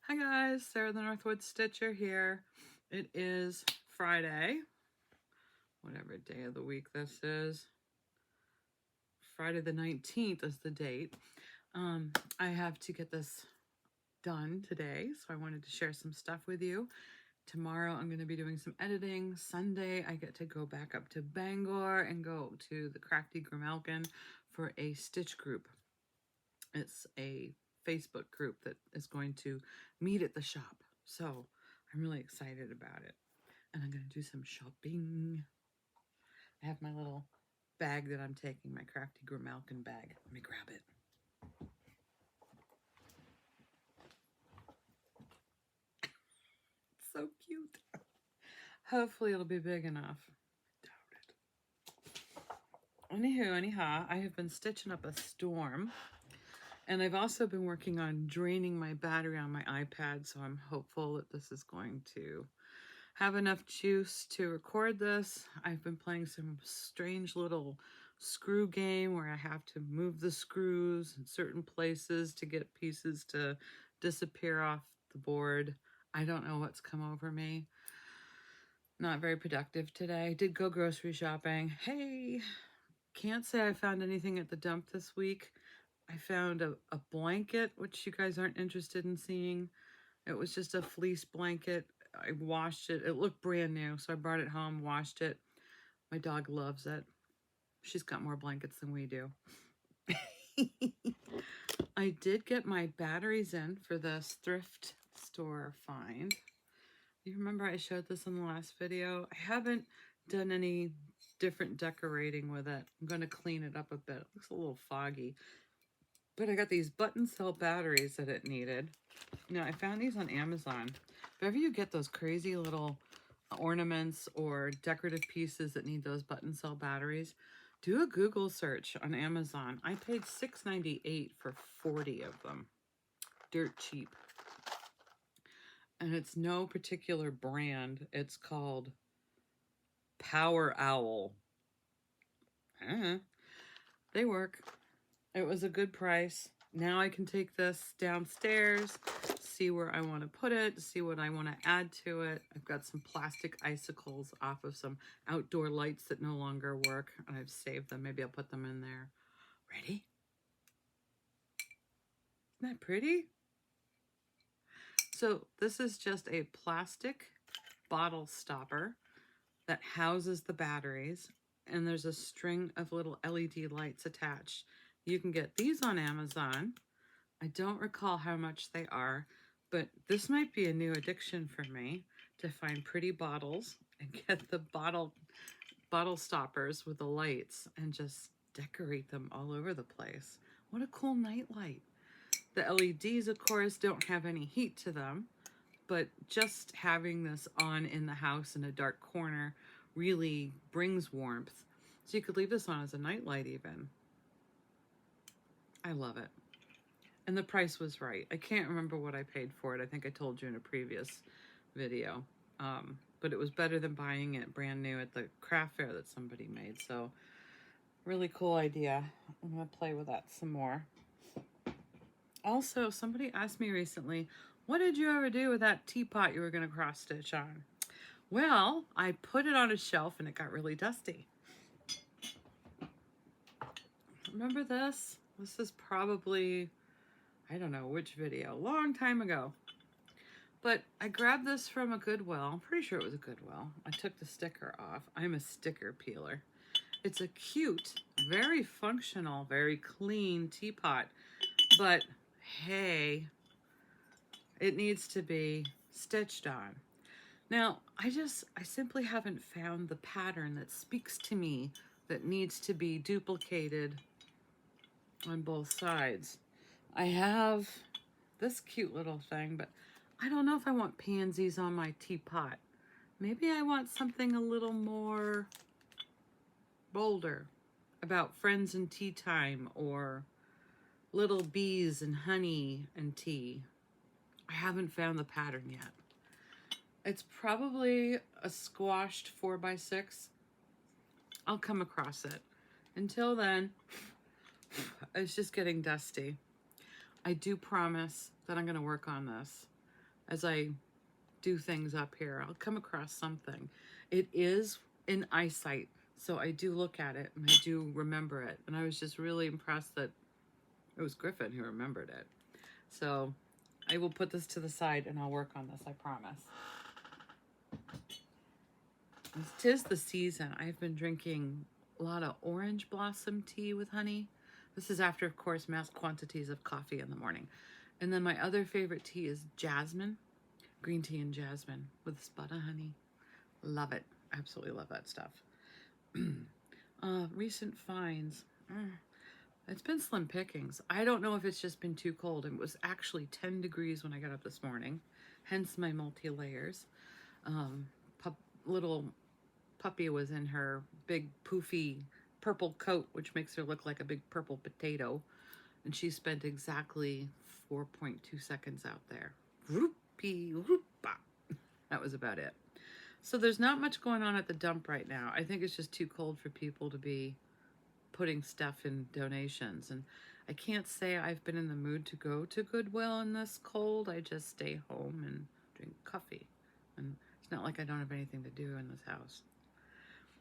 Hi guys, Sarah the Northwoods Stitcher here. It is Friday, whatever day of the week this is. Friday the 19th is the date. I have to get this done today, so I wanted to share some stuff with you. Tomorrow I'm going to be doing some editing. Sunday I get to go back up to Bangor and go to the Crafty Grimalkin for a stitch group. It's a Facebook group that is going to meet at the shop. So I'm really excited about it. And I'm going to do some shopping. I have my little bag that I'm taking, my Crafty Grimalkin bag. Let me grab it. It's so cute. Hopefully it'll be big enough. Doubt it. Anyhow, I have been stitching up a storm. And I've also been working on draining my battery on my iPad, so I'm hopeful that this is going to have enough juice to record this. I've been playing some strange little screw game where I have to move the screws in certain places to get pieces to disappear off the board. I don't know what's come over me. Not very productive today. I did go grocery shopping. Hey, can't say I found anything at the dump this week. I found a blanket, which you guys aren't interested in seeing. It was just a fleece blanket. I washed it. It looked brand new, so I brought it home, washed it. My dog loves it. She's got more blankets than we do. I did get my batteries in for this thrift store find. You remember I showed this in the last video? I haven't done any different decorating with it. I'm going to clean it up a bit. It looks a little foggy. But I got these button cell batteries that it needed. Now, I found these on Amazon. If ever you get those crazy little ornaments or decorative pieces that need those button cell batteries, do a Google search on Amazon. I paid $6.98 for 40 of them. Dirt cheap. And it's no particular brand. It's called Power Owl. They work. It was a good price. Now I can take this downstairs, see where I want to put it, see what I want to add to it. I've got some plastic icicles off of some outdoor lights that no longer work, and I've saved them. Maybe I'll put them in there. Ready? Isn't that pretty? So this is just a plastic bottle stopper that houses the batteries, and there's a string of little LED lights attached. You can get these on Amazon. I don't recall how much they are, but this might be a new addiction for me, to find pretty bottles and get the bottle stoppers with the lights and just decorate them all over the place. What a cool night light. The LEDs, of course, don't have any heat to them, but just having this on in the house in a dark corner really brings warmth. So you could leave this on as a nightlight even. I love it. And the price was right. I can't remember what I paid for it. I think I told you in a previous video. But it was better than buying it brand new at the craft fair that somebody made. So really cool idea. I'm going to play with that some more. Also, somebody asked me recently, what did you ever do with that teapot you were going to cross stitch on? Well, I put it on a shelf and it got really dusty. Remember this? This is probably, I don't know which video, a long time ago. But I grabbed this from a Goodwill. I'm pretty sure it was a Goodwill. I took the sticker off. I'm a sticker peeler. It's a cute, very functional, very clean teapot. But hey, it needs to be stitched on. Now, I simply haven't found the pattern that speaks to me that needs to be duplicated on both sides. I have this cute little thing, but I don't know if I want pansies on my teapot. Maybe I want something a little more bolder about friends and tea time, or little bees and honey and tea. I haven't found the pattern yet. It's probably a squashed 4x6. I'll come across it. Until then, it's just getting dusty. I do promise that I'm going to work on this. as I do things up here, I'll come across something. It is in eyesight, so I do look at it and I do remember it. And I was just really impressed that it was Griffin who remembered it. So I will put this to the side and I'll work on this, I promise. Tis the season. I've been drinking a lot of orange blossom tea with honey. This is after, of course, mass quantities of coffee in the morning. And then my other favorite tea is jasmine, green tea and jasmine with a spot of honey. Love it. Absolutely love that stuff. Recent finds. It's been slim pickings. I don't know if it's just been too cold. It was actually 10 degrees when I got up this morning, hence my multi-layers. Little puppy was in her big poofy purple coat, which makes her look like a big purple potato. And she spent exactly 4.2 seconds out there. Whoopee, whoop-a. That was about it. So there's not much going on at the dump right now. I think it's just too cold for people to be putting stuff in donations. And I can't say I've been in the mood to go to Goodwill in this cold. I just stay home and drink coffee. And it's not like I don't have anything to do in this house.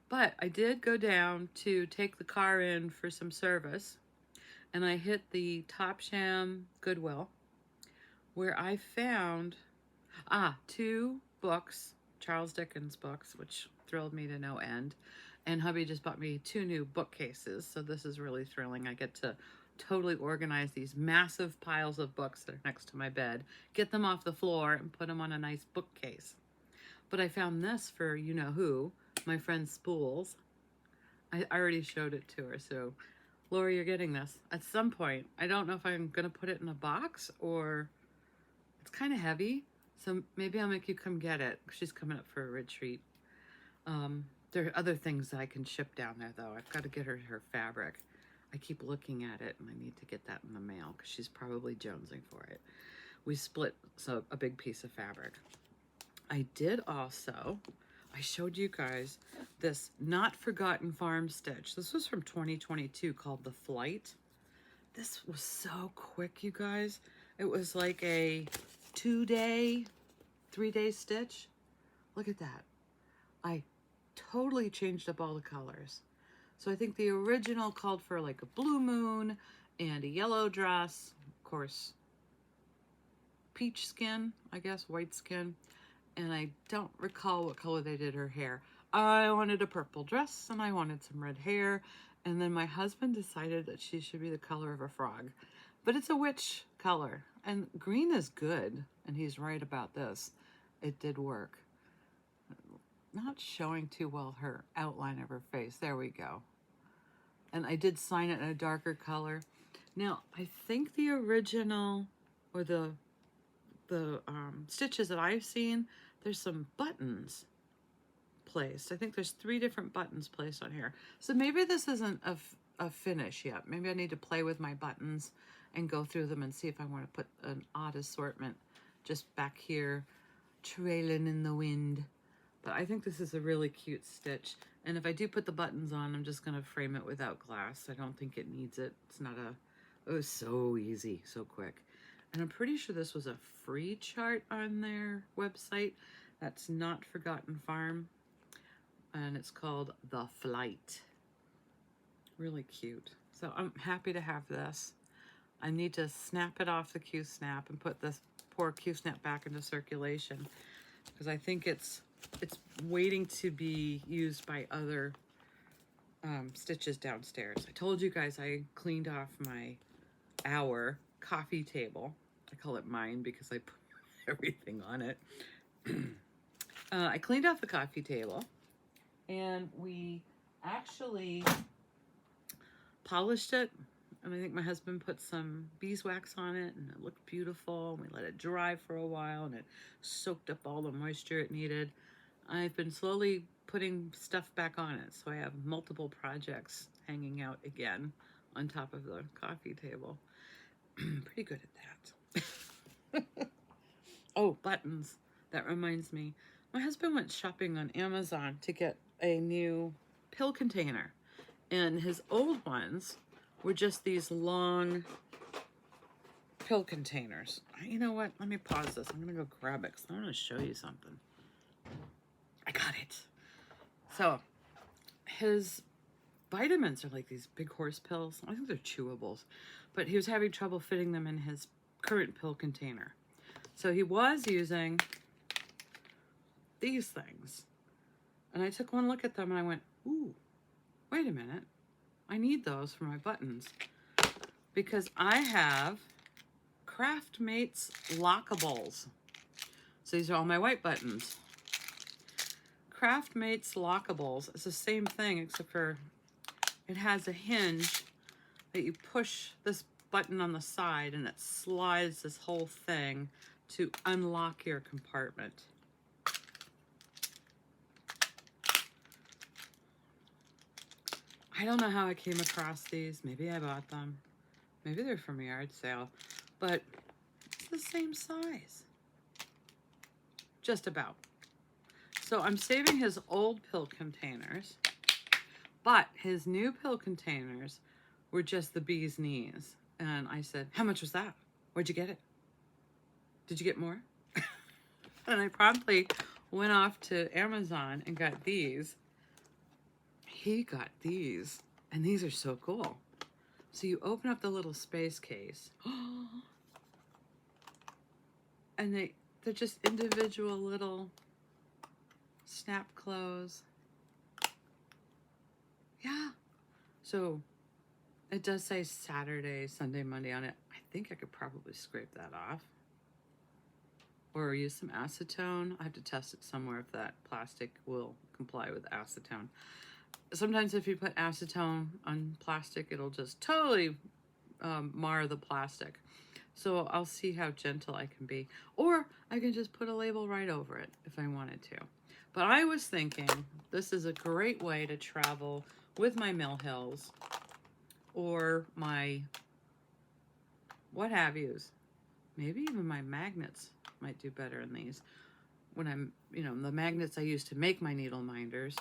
But I did go down to take the car in for some service. And I hit the Topsham Goodwill, where I found 2 books, Charles Dickens books, which thrilled me to no end. And hubby just bought me 2 new bookcases, so this is really thrilling. I get to totally organize these massive piles of books that are next to my bed, get them off the floor, and put them on a nice bookcase. But I found this for you-know-who, my friend Spools. I already showed it to her, so Lori, you're getting this at some point. I don't know if I'm going to put it in a box or it's kind of heavy, so maybe I'll make you come get it. She's coming up for a retreat. There are other things that I can ship down there, though. I've got to get her fabric. I keep looking at it, and I need to get that in the mail because she's probably jonesing for it. We split a big piece of fabric. I did also, I showed you guys this Not Forgotten Farm Stitch. This was from 2022 called The Flight. This was so quick, you guys. It was like a 2-day, 3-day stitch. Look at that. I totally changed up all the colors. So I think the original called for like a blue moon and a yellow dress, of course, peach skin, I guess, white skin. And I don't recall what color they did her hair. I wanted a purple dress and I wanted some red hair. And then my husband decided that she should be the color of a frog. But it's a witch color. And green is good. And he's right about this. It did work. Not showing too well her outline of her face. There we go. And I did sign it in a darker color. Now, I think the original, or the stitches that I've seen, there's some buttons placed. I think there's 3 different buttons placed on here. So maybe this isn't a finish yet. Maybe I need to play with my buttons and go through them and see if I want to put an odd assortment just back here, trailing in the wind. But I think this is a really cute stitch. And if I do put the buttons on, I'm just going to frame it without glass. I don't think it needs it. It's not it was so easy, so quick. And I'm pretty sure this was a free chart on their website. That's Not Forgotten Farm. And it's called The Flight. Really cute. So I'm happy to have this. I need to snap it off the Q-snap and put this poor Q-snap back into circulation, because I think it's waiting to be used by other stitches downstairs. I told you guys I cleaned off our coffee table. I call it mine because I put everything on it. I cleaned off the coffee table, and we actually polished it. And I think my husband put some beeswax on it, and it looked beautiful. And we let it dry for a while, and it soaked up all the moisture it needed. I've been slowly putting stuff back on it, so I have multiple projects hanging out again on top of the coffee table. Pretty good at that. Oh, buttons. That reminds me. My husband went shopping on Amazon to get a new pill container, and his old ones were just these long pill containers. You know what? Let me pause this. I'm going to go grab it because I want to show you something. I got it. So his vitamins are like these big horse pills. I think they're chewables. But he was having trouble fitting them in his current pill container. So he was using these things. And I took one look at them and I went, ooh, wait a minute. I need those for my buttons. Because I have Craft Mates Lockables. So these are all my white buttons. Craft Mates Lockables is the same thing except for it has a hinge that you push this button on the side and it slides this whole thing to unlock your compartment. I don't know how I came across these. Maybe I bought them. Maybe they're from a yard sale, but it's the same size. Just about. So I'm saving his old pill containers, but his new pill containers were just the bee's knees. And I said, how much was that? Where'd you get it? Did you get more? And I promptly went off to Amazon and got these. He got these, and these are so cool. So you open up the little space case, and they're just individual little snap close. Yeah. So it does say Saturday, Sunday, Monday on it. I think I could probably scrape that off. Or use some acetone. I have to test it somewhere if that plastic will comply with acetone. Sometimes if you put acetone on plastic, it'll just totally mar the plastic. So I'll see how gentle I can be. Or I can just put a label right over it if I wanted to. But I was thinking this is a great way to travel with my Mill Hills or my what have yous. Maybe even my magnets might do better in these. When I'm, the magnets I use to make my needle minders.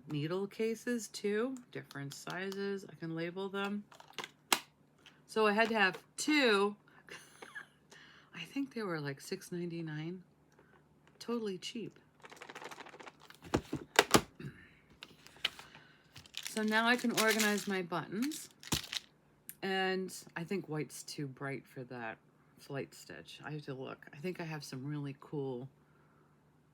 Needle cases too, different sizes. I can label them. So I had to have two. I think they were like $6.99. Totally cheap. So now I can organize my buttons. And I think white's too bright for that flight stitch. I have to look. I think I have some really cool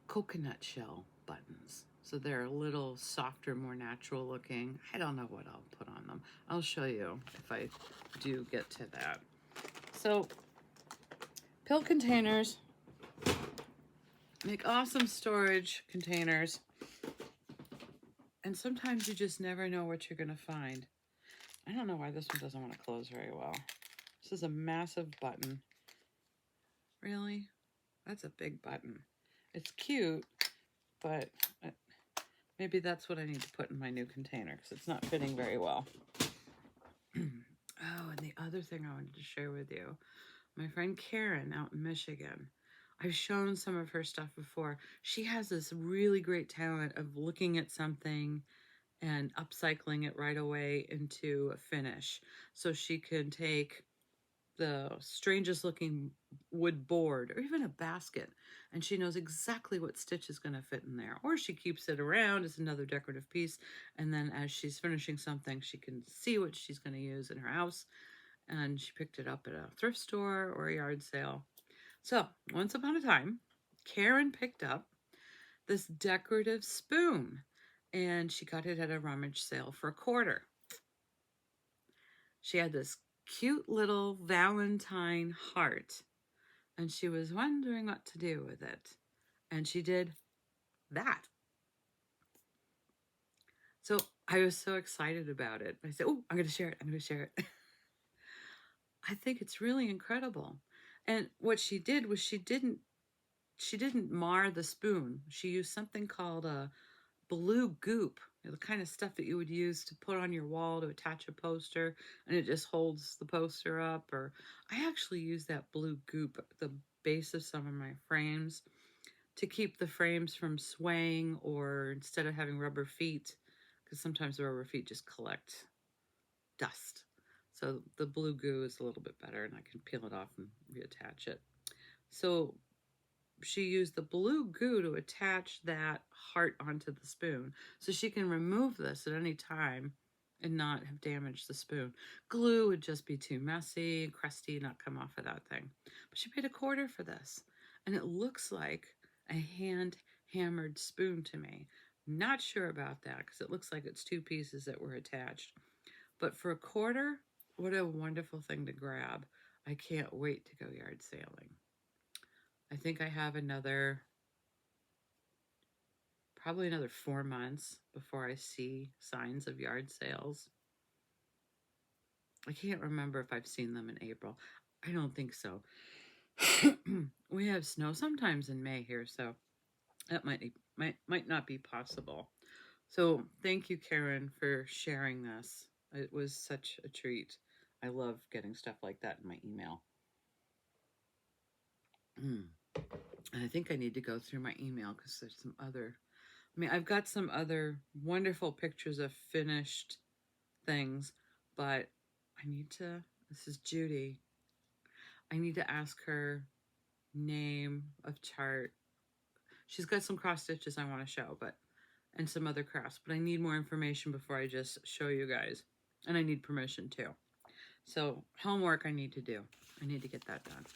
coconut shell buttons. So they're a little softer, more natural looking. I don't know what I'll put on them. I'll show you if I do get to that. So pill containers make awesome storage containers. And sometimes you just never know what you're going to find. I don't know why this one doesn't want to close very well. This is a massive button. Really? That's a big button. It's cute, but maybe that's what I need to put in my new container because it's not fitting very well. Oh, and the other thing I wanted to share with you, my friend Karen out in Michigan. I've shown some of her stuff before. She has this really great talent of looking at something and upcycling it right away into a finish. So she can take the strangest looking wood board or even a basket, and she knows exactly what stitch is going to fit in there. Or she keeps it around as another decorative piece, and then as she's finishing something, she can see what she's going to use in her house. And she picked it up at a thrift store or a yard sale. So once upon a time, Karen picked up this decorative spoon, and she got it at a rummage sale for $1. She had this cute little Valentine heart, and she was wondering what to do with it. And she did that. So I was so excited about it. I said, oh, I'm going to share it. I'm going to share it. I think it's really incredible. And what she did was she didn't mar the spoon. She used something called a blue goop, the kind of stuff that you would use to put on your wall to attach a poster, and it just holds the poster up. Or I actually use that blue goop at the base of some of my frames to keep the frames from swaying, or instead of having rubber feet, because sometimes the rubber feet just collect dust. So the blue goo is a little bit better, and I can peel it off and reattach it. So she used the blue goo to attach that heart onto the spoon, so she can remove this at any time and not have damaged the spoon. Glue would just be too messy, crusty, not come off of that thing. But she paid $1/4 for this, and it looks like a hand hammered spoon to me. Not sure about that because it looks like it's 2 pieces that were attached. But for $1/4, what a wonderful thing to grab. I can't wait to go yard sailing. I think I have probably another 4 months before I see signs of yard sales. I can't remember if I've seen them in April. I don't think so. We have snow sometimes in May here, so that might not be possible. So thank you, Karen, for sharing this. It was such a treat. I love getting stuff like that in my email. And I think I need to go through my email because there's some other, I've got some other wonderful pictures of finished things, but this is Judy. I need to ask her name of chart. She's got some cross stitches I want to show, and some other crafts, but I need more information before I just show you guys. And I need permission too. So homework I need to do. I need to get that done.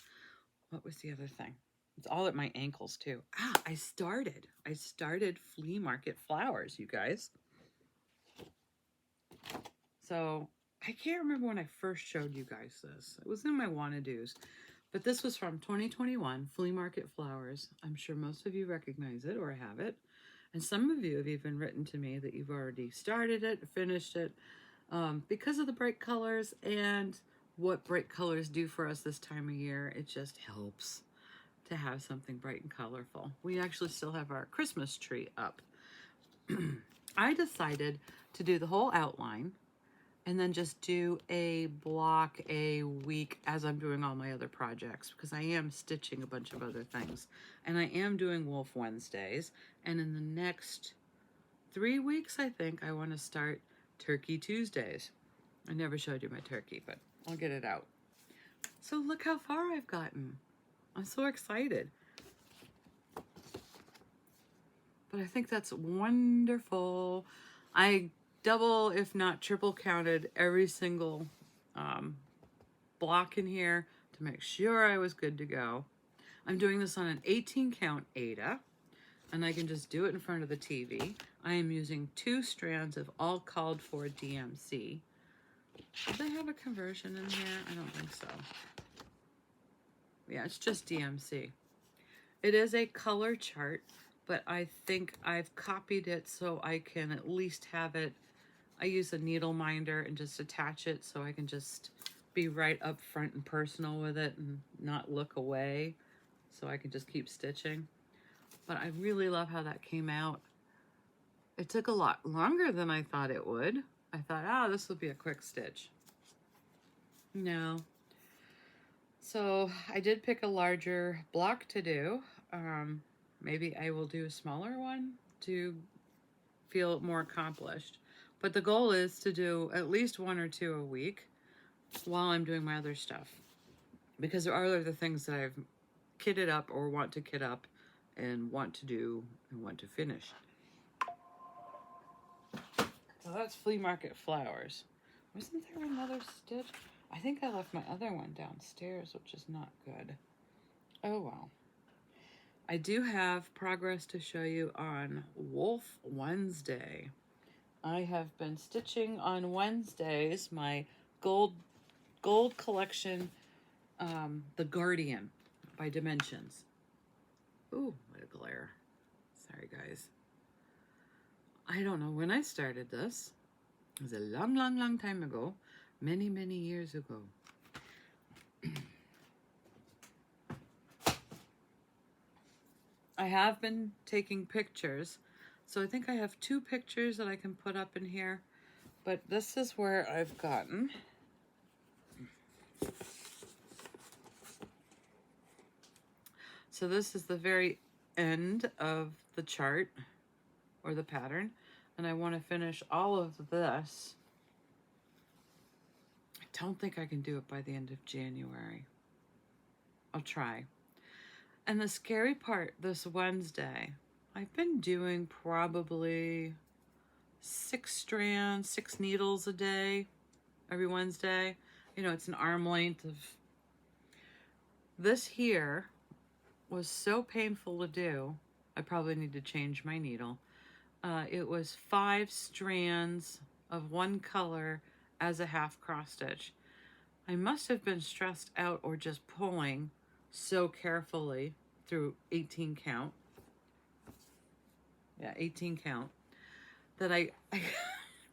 What was the other thing? It's all at my ankles too. I started Flea Market flowers, you guys. So I can't remember when I first showed you guys this. It was in my wanna-dos. But this was from 2021, Flea Market Flowers. I'm sure most of you recognize it or have it. And some of you have even written to me that you've already started it, finished it, because of the bright colors and what bright colors do for us this time of year. It just helps to have something bright and colorful. We actually still have our Christmas tree up. I decided to do the whole outline and then just do a block a week as I'm doing all my other projects, because I am stitching a bunch of other things. And I am doing Wolf Wednesdays. And in the next 3 weeks, I think I want to start Turkey Tuesdays. I never showed you my turkey, but I'll get it out. So look how far I've gotten. I'm so excited. But I think that's wonderful. I double, if not triple counted every single block in here to make sure I was good to go. I'm doing this on an 18 count Aida, and I can just do it in front of the TV. I am using 2 strands of all called for DMC. Do they have a conversion in here? I don't think so. Yeah, it's just DMC. It is a color chart, but I think I've copied it so I can at least have it. I use a needle minder and just attach it so I can just be right up front and personal with it and not look away, so I can just keep stitching. But I really love how that came out. It took a lot longer than I thought it would. I thought, this will be a quick stitch. No. So I did pick a larger block to do. Maybe I will do a smaller one to feel more accomplished. But the goal is to do at least 1 or 2 a week while I'm doing my other stuff. Because there are other things that I've kitted up or want to kit up and want to do and want to finish. So that's Flea Market Flowers. Wasn't there another stitch? I think I left my other one downstairs, which is not good. Oh well. I do have progress to show you on Wolf Wednesday. I have been stitching on Wednesdays my gold collection, The Guardian by Dimensions. Ooh, what a glare. Sorry, guys. I don't know when I started this. It was a long, long, long time ago. Many, many years ago. I have been taking pictures. So I think I have 2 pictures that I can put up in here. But this is where I've gotten. So this is the very end of the chart or the pattern. And I want to finish all of this don't think I can do it by the end of January. I'll try. And the scary part, this Wednesday, I've been doing probably 6 strands, 6 needles a day, every Wednesday. You know, it's an arm length of... This here was so painful to do, I probably need to change my needle. It was 5 strands of one color as a half cross stitch. I must have been stressed out or just pulling so carefully through 18 count. Yeah, 18 count. That I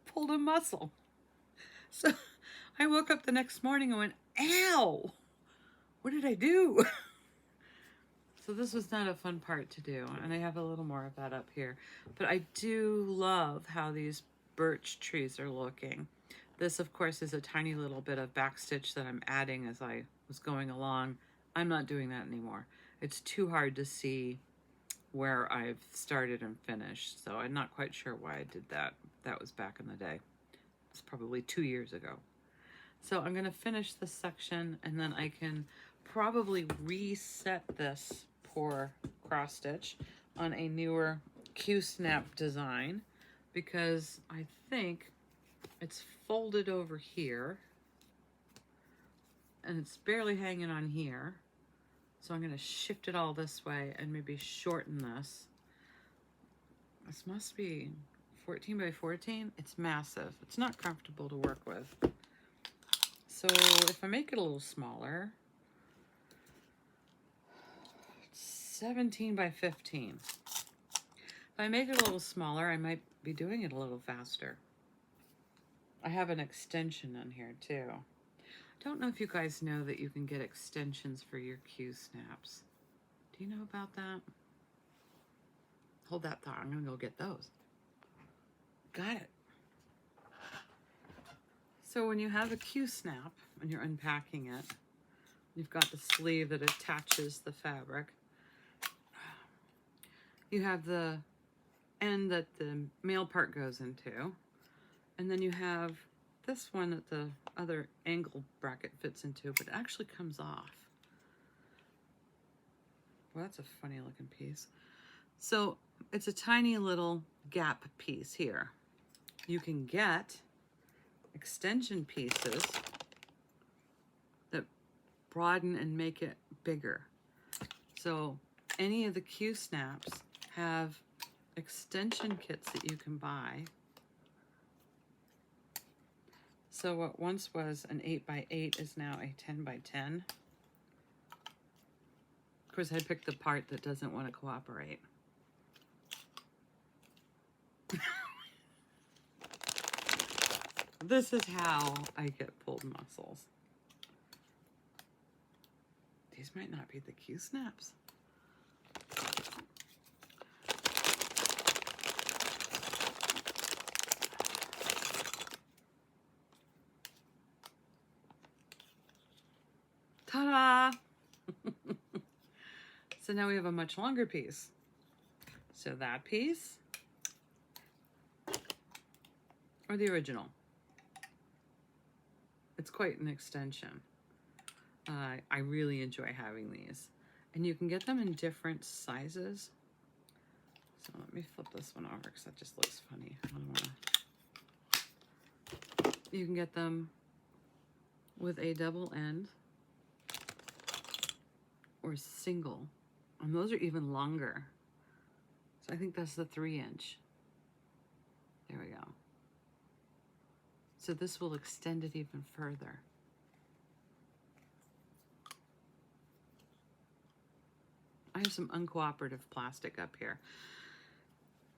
pulled a muscle. So I woke up the next morning and went, ow! What did I do? So this was not a fun part to do, and I have a little more of that up here. But I do love how these birch trees are looking. This, of course, is a tiny little bit of back stitch that I'm adding as I was going along. I'm not doing that anymore. It's too hard to see where I've started and finished, so I'm not quite sure why I did that. That was back in the day. It's probably 2 years ago. So I'm going to finish this section, and then I can probably reset this poor cross stitch on a newer Q-snap design, because I think it's folded over here and it's barely hanging on here. So I'm going to shift it all this way and maybe shorten this. This must be 14 by 14. It's massive. It's not comfortable to work with. So if I make it a little smaller, 17 by 15. If I make it a little smaller, I might be doing it a little faster. I have an extension on here too. I don't know if you guys know that you can get extensions for your Q-snaps. Do you know about that? Hold that thought. I'm going to go get those. Got it. So when you have a Q-snap and you're unpacking it, you've got the sleeve that attaches the fabric. You have the end that the male part goes into, and then you have this one that the other angle bracket fits into, but it actually comes off. Well, that's a funny looking piece. So it's a tiny little gap piece here. You can get extension pieces that broaden and make it bigger. So any of the Q-snaps have extension kits that you can buy. So what once was an 8 by 8 is now a 10 by 10. Of course, I picked the part that doesn't want to cooperate. This is how I get pulled muscles. These might not be the Q-snaps. Ta-da! So now we have a much longer piece. So that piece, or the original. It's quite an extension. I really enjoy having these. And you can get them in different sizes. So let me flip this one over because that just looks funny. I don't wanna... You can get them with a double end or single. And those are even longer. So I think that's the 3-inch. There we go. So this will extend it even further. I have some uncooperative plastic up here.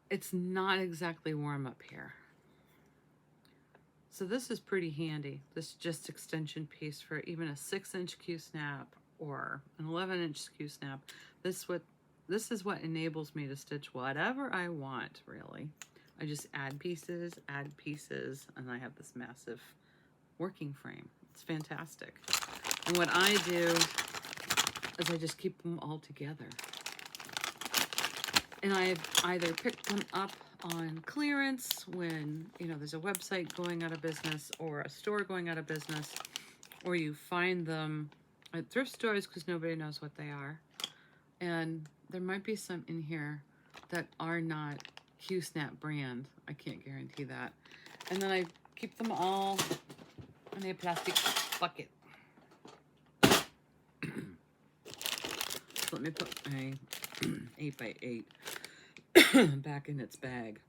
It's not exactly warm up here. So this is pretty handy. This just extension piece for even a 6-inch Q-snap or an 11-inch Q-snap. This is what enables me to stitch whatever I want, really. I just add pieces, and I have this massive working frame. It's fantastic. And what I do is I just keep them all together. And I've either picked them up on clearance when, you know, there's a website going out of business or a store going out of business, or you find them at thrift stores because nobody knows what they are. And there might be some in here that are not Q-Snap brand. I can't guarantee that. And then I keep them all in a plastic bucket. So let me put my 8x8 back in its bag.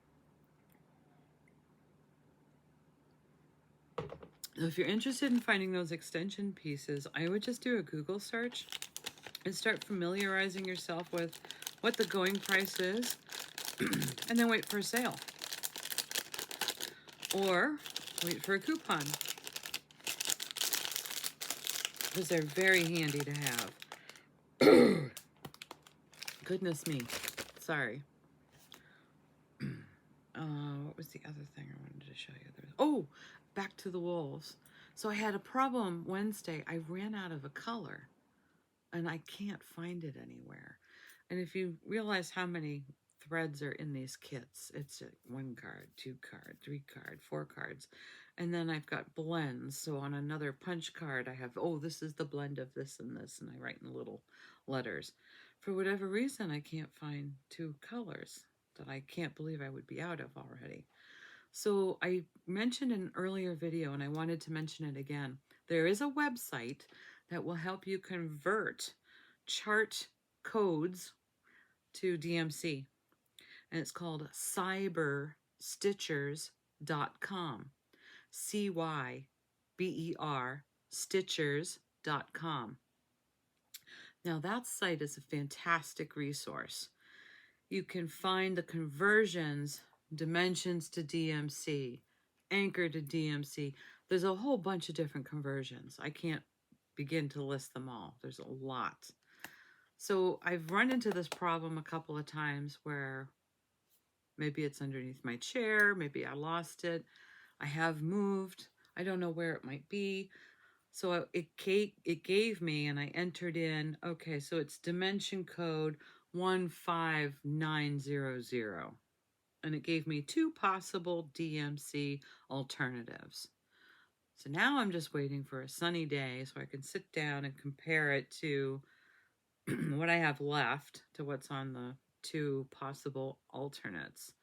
So if you're interested in finding those extension pieces, I would just do a Google search and start familiarizing yourself with what the going price is and then wait for a sale. Or wait for a coupon, because they're very handy to have. Goodness me. Sorry. What was the other thing I wanted to show you? Oh, back to the wolves. So I had a problem Wednesday. I ran out of a color and I can't find it anywhere. And if you realize how many threads are in these kits, it's 1 card, 2 card, 3 card, 4 cards. And then I've got blends. So on another punch card, I have, oh, this is the blend of this and this. And I write in little letters. For whatever reason, I can't find 2 colors that I can't believe I would be out of already. So I mentioned in an earlier video, and I wanted to mention it again. There is a website that will help you convert chart codes to DMC. And it's called cyberstitchers.com. CYBER Stitchers.com. Now that site is a fantastic resource. You can find the conversions, dimensions to DMC, anchor to DMC. There's a whole bunch of different conversions. I can't begin to list them all. There's a lot. So I've run into this problem a couple of times where maybe it's underneath my chair, maybe I lost it, I have moved, I don't know where it might be. So it gave me, and I entered in, okay, so it's dimension code 15900. And it gave me 2 possible DMC alternatives. So now I'm just waiting for a sunny day so I can sit down and compare it to what I have left to what's on the 2 possible alternates.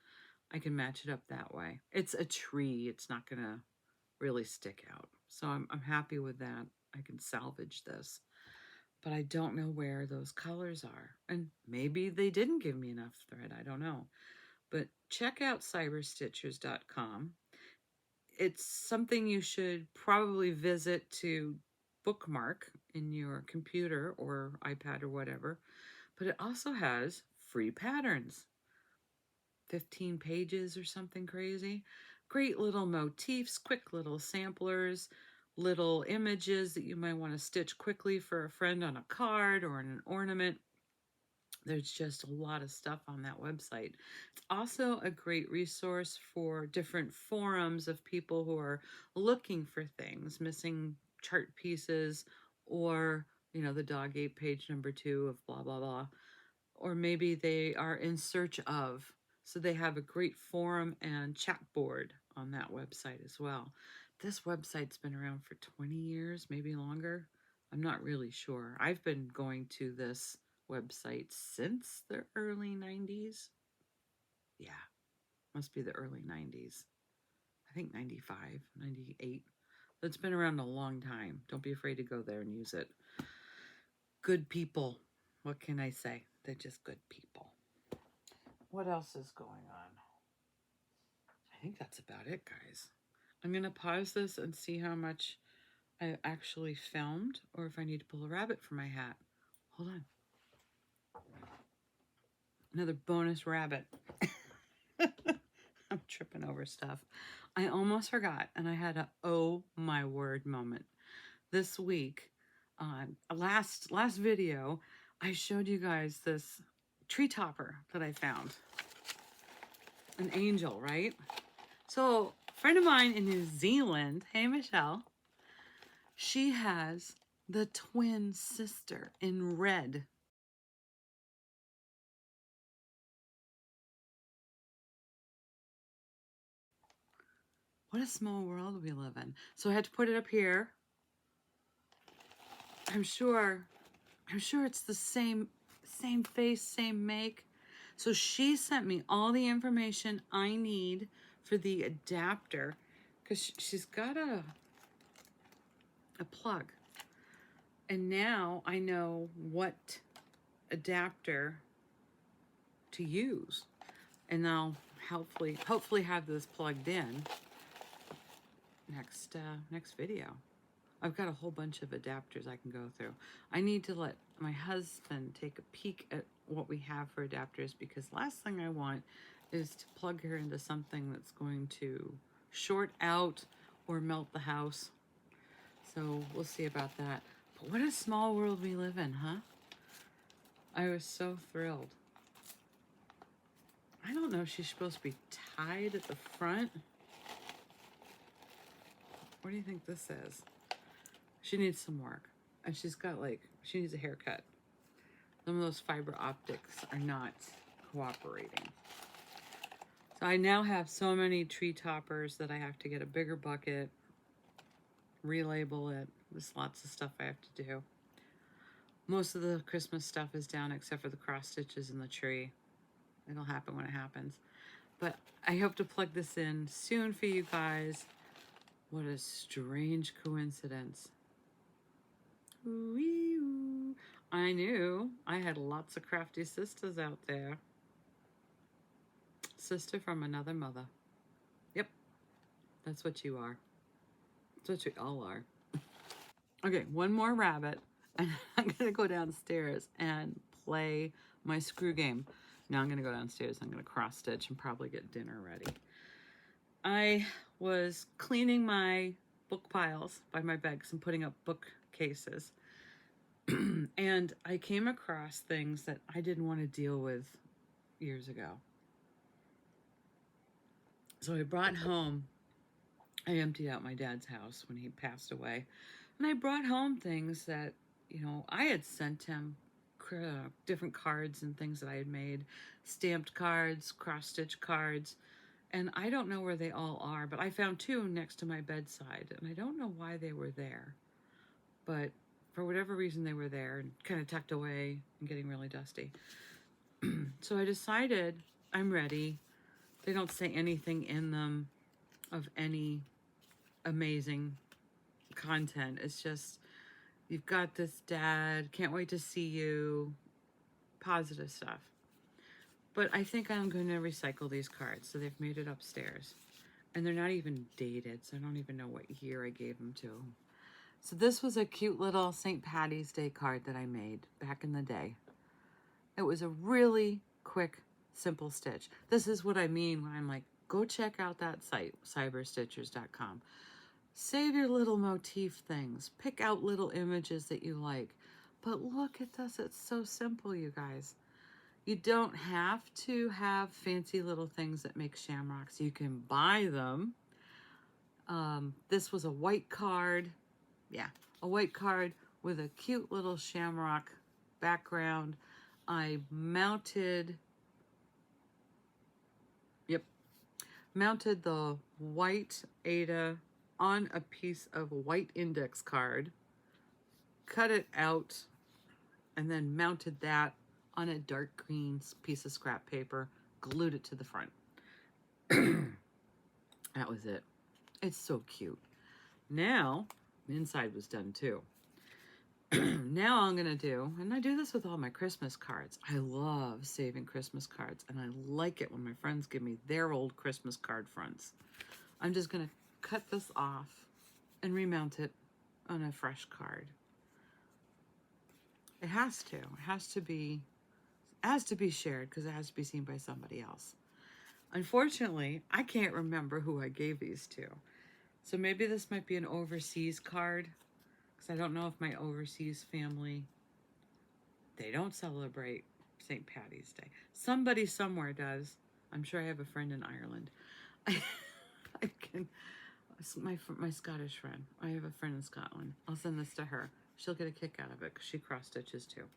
I can match it up that way. It's a tree. It's not going to really stick out. So I'm happy with that. I can salvage this. But I don't know where those colors are. And maybe they didn't give me enough thread. I don't know. But check out cyberstitchers.com. It's something you should probably visit to bookmark in your computer or iPad or whatever. But it also has free patterns. 15 pages or something crazy. Great little motifs, quick little samplers, little images that you might want to stitch quickly for a friend on a card or in an ornament. There's just a lot of stuff on that website. It's also a great resource for different forums of people who are looking for things, missing chart pieces, or, you know, the dog ate page number 2 of blah, blah, blah. Or maybe they are in search of. So they have a great forum and chat board on that website as well. This website's been around for 20 years, maybe longer. I'm not really sure. I've been going to this website since the early 90s. Yeah, must be the early 90s. I think 95, 98. It's been around a long time. Don't be afraid to go there and use it. Good people. What can I say? They're just good people. What else is going on? I think that's about it, guys. I'm going to pause this and see how much I actually filmed, or if I need to pull a rabbit for my hat. Hold on. Another bonus rabbit. I'm tripping over stuff. I almost forgot, and I had a oh my word moment. This week, last video, I showed you guys this tree topper that I found. An angel, right? So a friend of mine in New Zealand, hey Michelle, she has the twin sister in red. What a small world we live in. So I had to put it up here. I'm sure it's the same face, same make. So she sent me all the information I need for the adapter, because she's got a plug. And now I know what adapter to use. And I'll hopefully have this plugged in next video. I've got a whole bunch of adapters I can go through. I need to let my husband take a peek at what we have for adapters, because last thing I want is to plug her into something that's going to short out or melt the house. So we'll see about that. But what a small world we live in, huh? I was so thrilled. I don't know if she's supposed to be tied at the front. What do you think this is? She needs some work. And she's got she needs a haircut. Some of those fiber optics are not cooperating. So I now have so many tree toppers that I have to get a bigger bucket, relabel it. There's lots of stuff I have to do. Most of the Christmas stuff is down except for the cross stitches in the tree. It'll happen when it happens. But I hope to plug this in soon for you guys. What a strange coincidence. Ooh-wee-oo. I knew I had lots of crafty sisters out there. Sister from another mother. Yep, that's what you are. That's what we all are. Okay, one more rabbit, and I'm gonna go downstairs and play my screw game. Now I'm gonna go downstairs, I'm gonna cross stitch and probably get dinner ready. I was cleaning my book piles by my bed because I'm putting up bookcases. And I came across things that I didn't want to deal with years ago. So I brought home, I emptied out my dad's house when he passed away. And I brought home things that, I had sent him different cards and things that I had made, stamped cards, cross-stitch cards. And I don't know where they all are, but I found two next to my bedside. And I don't know why they were there. But for whatever reason, they were there and kind of tucked away and getting really dusty. So I decided I'm ready. They don't say anything in them of any amazing content. It's just, you've got this, Dad, can't wait to see you, positive stuff. But I think I'm going to recycle these cards. So they've made it upstairs. And they're not even dated, so I don't even know what year I gave them to. So this was a cute little St. Patty's Day card that I made back in the day. It was a really quick, simple stitch. This is what I mean when I'm like, go check out that site, cyberstitchers.com. Save your little motif things. Pick out little images that you like. But look at this. It's so simple, you guys. You don't have to have fancy little things that make shamrocks. You can buy them. This was a white card. Yeah, a white card with a cute little shamrock background. I mounted the white Ada on a piece of white index card, cut it out, and then mounted that on a dark green piece of scrap paper, glued it to the front. That was it. It's so cute. Now, the inside was done too. Now I'm gonna do, and I do this with all my Christmas cards. I love saving Christmas cards, and I like it when my friends give me their old Christmas card fronts. I'm just gonna cut this off and remount it on a fresh card. It has to be shared because it has to be seen by somebody else. Unfortunately, I can't remember who I gave these to. So maybe this might be an overseas card, because I don't know if my overseas family, they don't celebrate St. Patty's Day. Somebody somewhere does. I'm sure I have a friend in Ireland. My Scottish friend. I have a friend in Scotland. I'll send this to her. She'll get a kick out of it because she cross stitches too.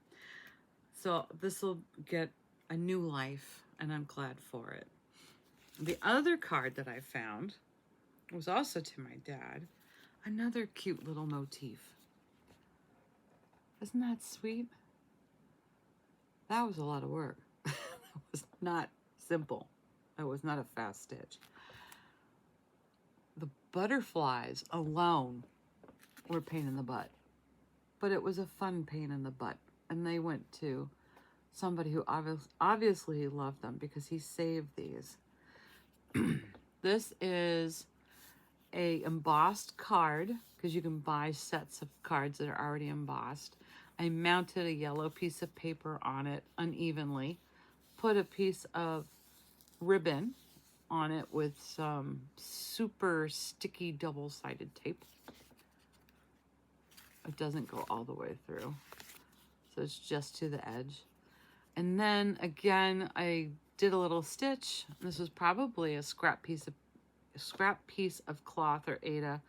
So this will get a new life, and I'm glad for it. The other card that I found was also to my dad. Another cute little motif. Isn't that sweet? That was a lot of work. That was not simple. That was not a fast stitch. The butterflies alone were a pain in the butt. But it was a fun pain in the butt. And they went to somebody who obviously loved them because he saved these. This is a embossed card because you can buy sets of cards that are already embossed. I mounted a yellow piece of paper on it unevenly, put a piece of ribbon on it with some super sticky double-sided tape. It doesn't go all the way through, so it's just to the edge. And then again, I did a little stitch. This was probably a scrap piece of cloth or Aida,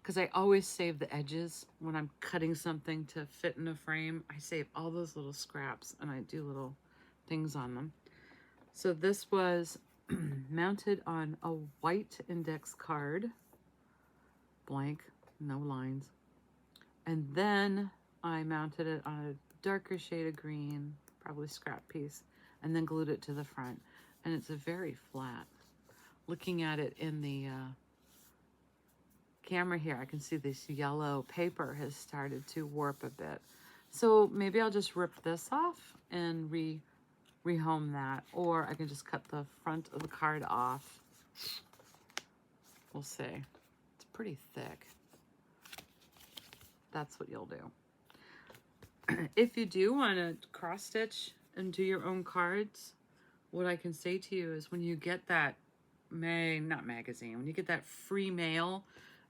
because I always save the edges when I'm cutting something to fit in a frame. I save all those little scraps and I do little things on them. So this was mounted on a white index card, blank, no lines. And then I mounted it on a darker shade of green, probably scrap piece, and then glued it to the front. And it's a very flat. Looking at it in the camera here, I can see this yellow paper has started to warp a bit. So maybe I'll just rip this off and rehome that, or I can just cut the front of the card off. We'll see. It's pretty thick. That's what you'll do. If you do want to cross stitch and do your own cards, what I can say to you is when you get that not magazine, when you get that free mail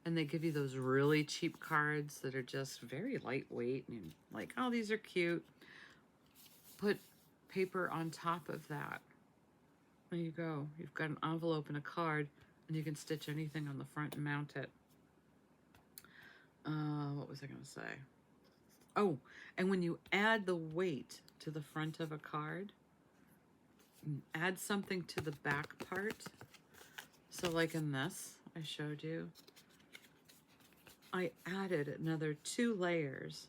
and they give you those really cheap cards that are just very lightweight and you're like, oh, these are cute, put paper on top of that. There you go. You've got an envelope and a card, and you can stitch anything on the front and mount it. What was I going to say? Oh, and when you add the weight to the front of a card, add something to the back part. So like in this, I showed you, I added another 2 layers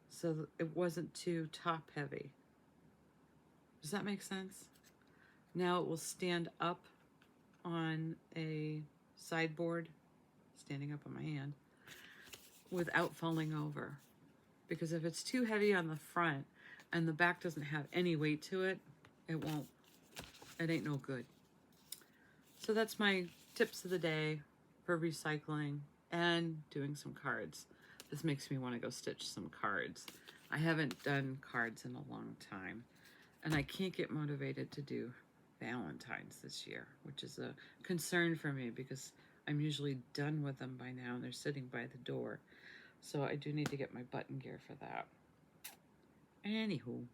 so it wasn't too top heavy. Does that make sense? Now it will stand up on a sideboard, standing up on my hand, without falling over. Because if it's too heavy on the front and the back doesn't have any weight to it, it ain't no good. So that's my tips of the day for recycling and doing some cards. This makes me want to go stitch some cards. I haven't done cards in a long time, and I can't get motivated to do Valentine's this year, which is a concern for me because I'm usually done with them by now and they're sitting by the door. So I do need to get my button gear for that. Anywho,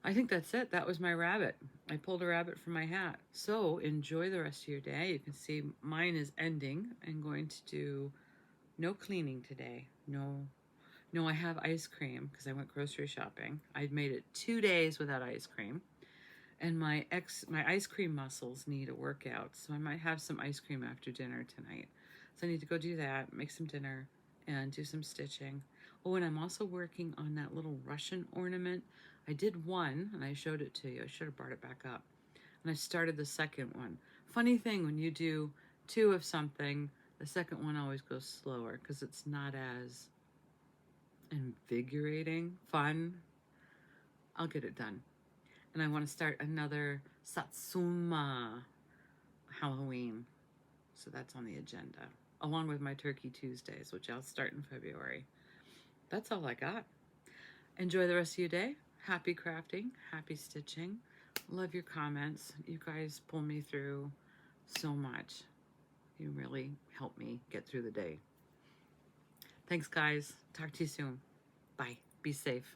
I think that's it. That was my rabbit. I pulled a rabbit from my hat. So enjoy the rest of your day. You can see mine is ending. I'm going to do no cleaning today. No, I have ice cream because I went grocery shopping. I'd made it 2 days without ice cream. And my ice cream muscles need a workout. So I might have some ice cream after dinner tonight. So I need to go do that, make some dinner, and do some stitching. Oh, and I'm also working on that little Russian ornament. I did one, and I showed it to you. I should have brought it back up. And I started the second one. Funny thing, when you do 2 of something, the second one always goes slower because it's not as invigorating, fun. I'll get it done. And I want to start another Satsuma Halloween. So that's on the agenda, along with my Turkey Tuesdays, which I'll start in February. That's all I got. Enjoy the rest of your day. Happy crafting, happy stitching. Love your comments. You guys pull me through so much. You really help me get through the day. Thanks, guys. Talk to you soon. Bye. Be safe.